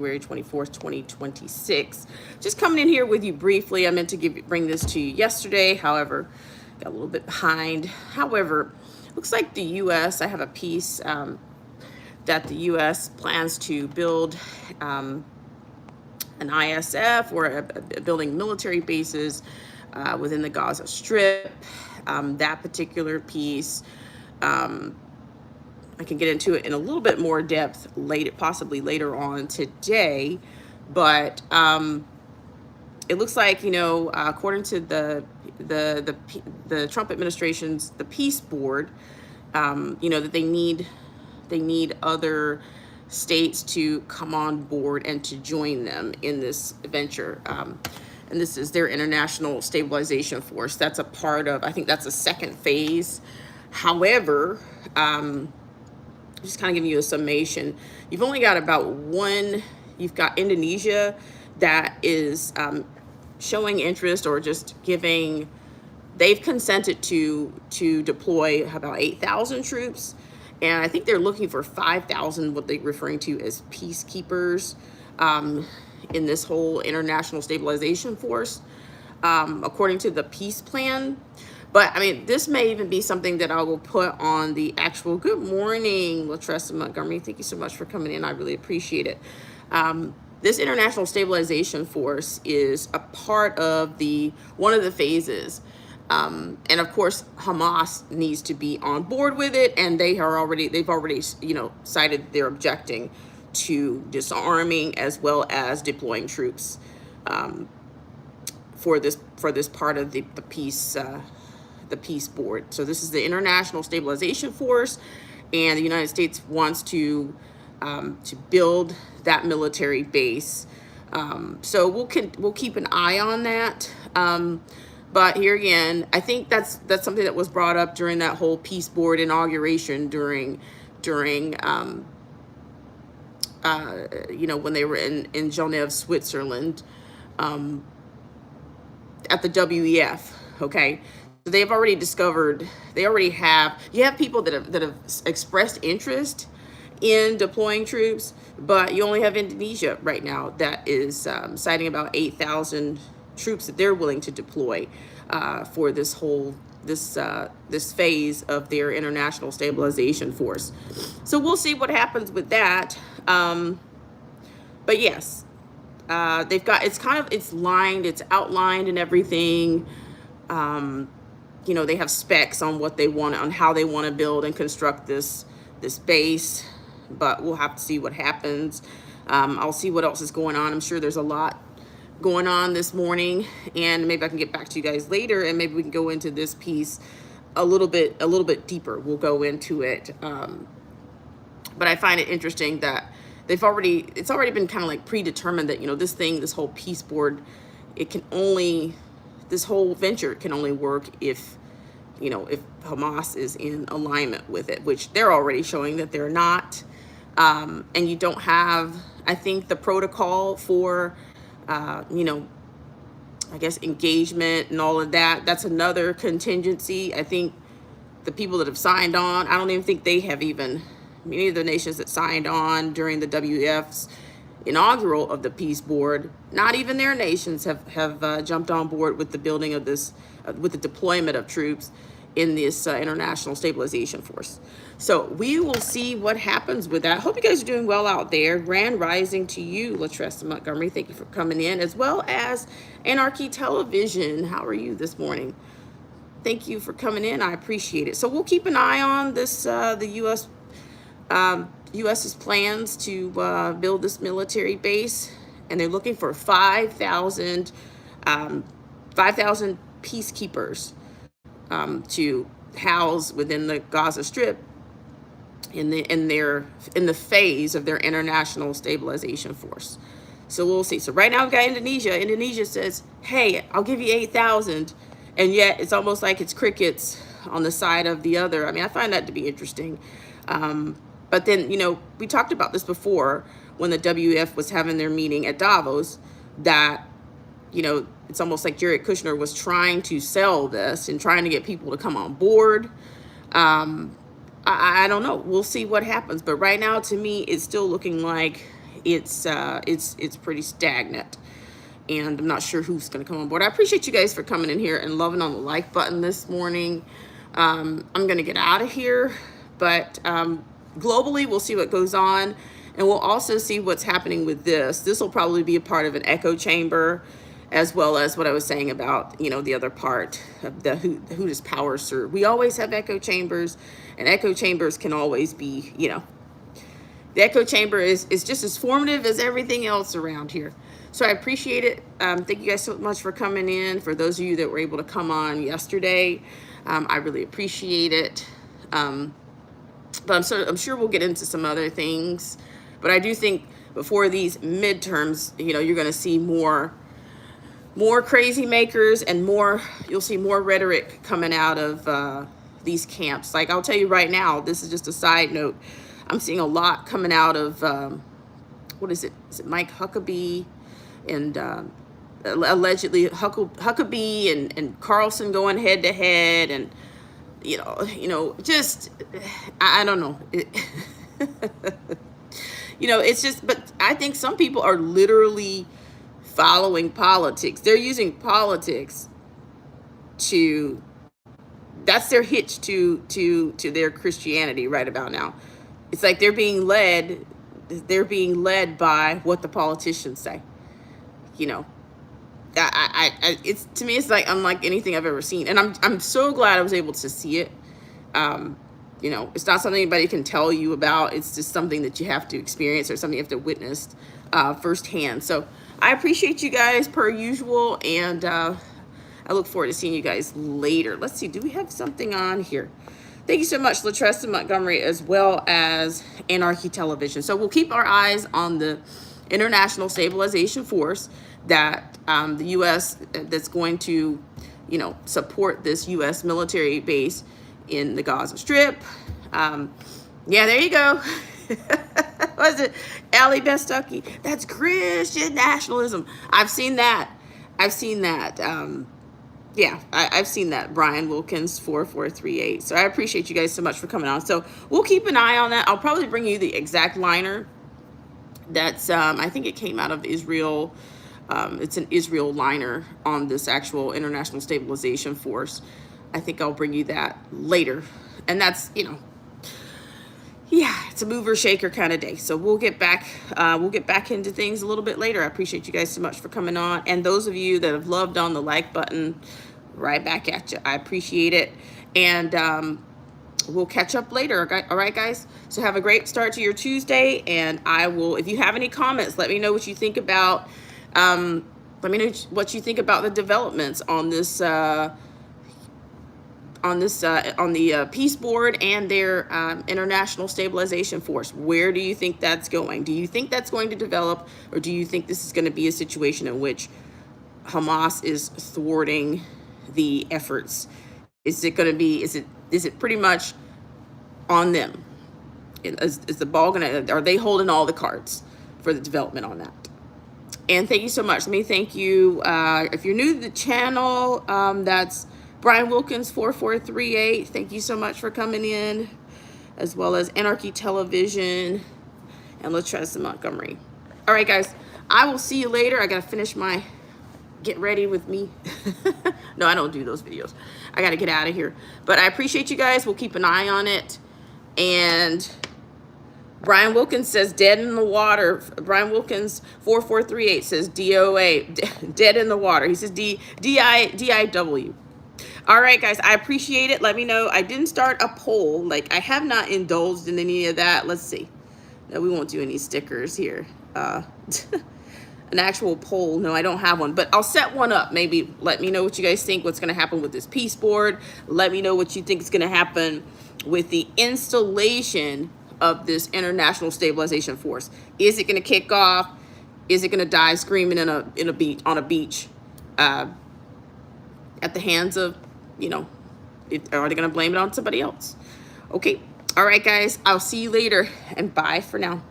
February 24th, 2026. Just coming in here with you briefly. I meant to bring this to you yesterday. However, got a little bit behind. However, looks like the U.S., I have a piece that the U.S. plans to build an ISF, or building military bases within the Gaza Strip. That particular piece, I can get into it in a little bit more depth possibly later on today, but it looks like, according to the Trump administration's peace board, that they need other states to come on board and to join them in this venture. And this is their International Stabilization Force. That's a part of, I think that's the second phase. However, just kind of giving you a summation, you've only got you've got Indonesia that is showing interest, or just they've consented to deploy about 8,000 troops. And I think they're looking for 5,000, what they're referring to as peacekeepers, in this whole International Stabilization Force, according to the peace plan. But I mean, this may even be something that I will put on the actual. Good morning, Latressa Montgomery. Thank you so much for coming in. I really appreciate it. This International Stabilization Force is a part of one of the phases. And of course, Hamas needs to be on board with it, and they've already cited they're objecting to disarming as well as deploying troops for this part of the peace board. So this is the International Stabilization Force, and the United States wants to build that military base. So we'll keep an eye on that. But here again, I think that's something that was brought up during that whole peace board inauguration during when they were in Geneva, Switzerland, at the WEF. Okay. So they've already you have people that have expressed interest in deploying troops, but you only have Indonesia right now that is citing about 8,000 troops that they're willing to deploy for this phase of their International Stabilization Force. So we'll see what happens with that. But yes, it's lined, it's outlined and everything. They have specs on on how they want to build and construct this base, but we'll have to see what happens. I'll see what else is going on. I'm sure there's a lot going on this morning, and maybe I can get back to you guys later, and maybe we can go into this piece a little bit deeper. We'll go into it. But I find it interesting that it's already been kind of like predetermined that, this whole peace board, this whole venture can only work if Hamas is in alignment with it, which they're already showing that they're not. And you don't have, I think, the protocol for, I guess, engagement and all of that. That's another contingency. I think the people that have signed on, I don't even think they have many of the nations that signed on during the WEF's inaugural of the peace board, not even their nations have jumped on board with the building of this, with the deployment of troops in this International Stabilization Force. So we will see what happens with that. Hope you guys are doing well out there. Grand rising to you, Latressa Montgomery. Thank you for coming in, as well as Anarchy Television. How are you this morning? Thank you for coming in. I appreciate it. So we'll keep an eye on this, the U.S.'s plans to build this military base, and they're looking for 5,000 peacekeepers to house within the Gaza Strip in the phase of their International Stabilization Force. So we'll see. So right now we've got Indonesia. Indonesia says, "Hey, I'll give you 8,000," and yet it's almost like it's crickets on the side of the other. I mean, I find that to be interesting. But then, we talked about this before when the WEF was having their meeting at Davos, that, it's almost like Jared Kushner was trying to sell this and trying to get people to come on board. I don't know. We'll see what happens. But right now, to me, it's still looking like it's pretty stagnant, and I'm not sure who's going to come on board. I appreciate you guys for coming in here and loving on the like button this morning. I'm going to get out of here, but globally, we'll see what goes on, and we'll also see what's happening with this. This will probably be a part of an echo chamber, as well as what I was saying about, the other part of the who does power serve. We always have echo chambers, and echo chambers can always be, the echo chamber is just as formative as everything else around here. So I appreciate it. Thank you guys so much for coming in. For those of you that were able to come on yesterday, I really appreciate it. But I'm sure we'll get into some other things. But I do think before these midterms, you're going to see more crazy makers, and you'll see more rhetoric coming out of these camps. Like, I'll tell you right now, this is just a side note. I'm seeing a lot coming out of, what is it? Is it Mike Huckabee? And allegedly Huckabee and Carlson going head to head, and just I don't know. It's just, but I think some people are literally following politics. They're using politics that's their hitch to their Christianity right about now. It's like they're being led by what the politicians say. It's, to me, it's like unlike anything I've ever seen, and I'm so glad I was able to see it. It's not something anybody can tell you about. It's just something that you have to experience, or something you have to witness firsthand. So I appreciate you guys per usual, and I look forward to seeing you guys later. Let's see, do we have something on here? Thank you so much, Latressa Montgomery, as well as Anarchy Television. So we'll keep our eyes on the International Stabilization Force, that the U.S. that's going to, support this U.S. military base in the Gaza Strip. Yeah, there you go. Was it Allie Bestucky? That's Christian nationalism. I've seen that. Yeah, I've seen that. Brian Wilkins 4438. So I appreciate you guys so much for coming on. So we'll keep an eye on that. I'll probably bring you the exact liner. That's I think it came out of Israel. It's an Israel liner on this actual International Stabilization Force. I think I'll bring you that later. And that's, it's a mover shaker kind of day. So we'll get back into things a little bit later. I appreciate you guys so much for coming on. And those of you that have loved on the like button, right back at you. I appreciate it. And we'll catch up later. Okay? All right, guys? So have a great start to your Tuesday. And I will, if you have any comments, let me know what you think about, the developments on this, on the Peace Board and their International Stabilization Force. Where do you think that's going? Do you think that's going to develop, or do you think this is going to be a situation in which Hamas is thwarting the efforts? Is it going to be? Is it pretty much on them? Is the ball going to? Are they holding all the cards for the development on that? And thank you so much. Let me thank you. If you're new to the channel, that's Brian Wilkins 4438. Thank you so much for coming in, as well as Anarchy Television and Latressa Montgomery. All right, guys, I will see you later. I got to finish my get ready with me. No, I don't do those videos. I got to get out of here. But I appreciate you guys. We'll keep an eye on it. And Brian Wilkins says dead in the water. Brian Wilkins 4438 says DOA, dead in the water. He says DIW. All right, guys, I appreciate it. Let me know. I didn't start a poll. Like, I have not indulged in any of that. Let's see. No, we won't do any stickers here. An actual poll. No, I don't have one, but I'll set one up. Maybe let me know what you guys think, what's going to happen with this Peace Board. Let me know what you think is going to happen with the installation of this International Stabilization Force. Is it going to kick off? Is it going to die screaming on a beach at the hands of, are they going to blame it on somebody else? Okay. All right, guys. I'll see you later, and bye for now.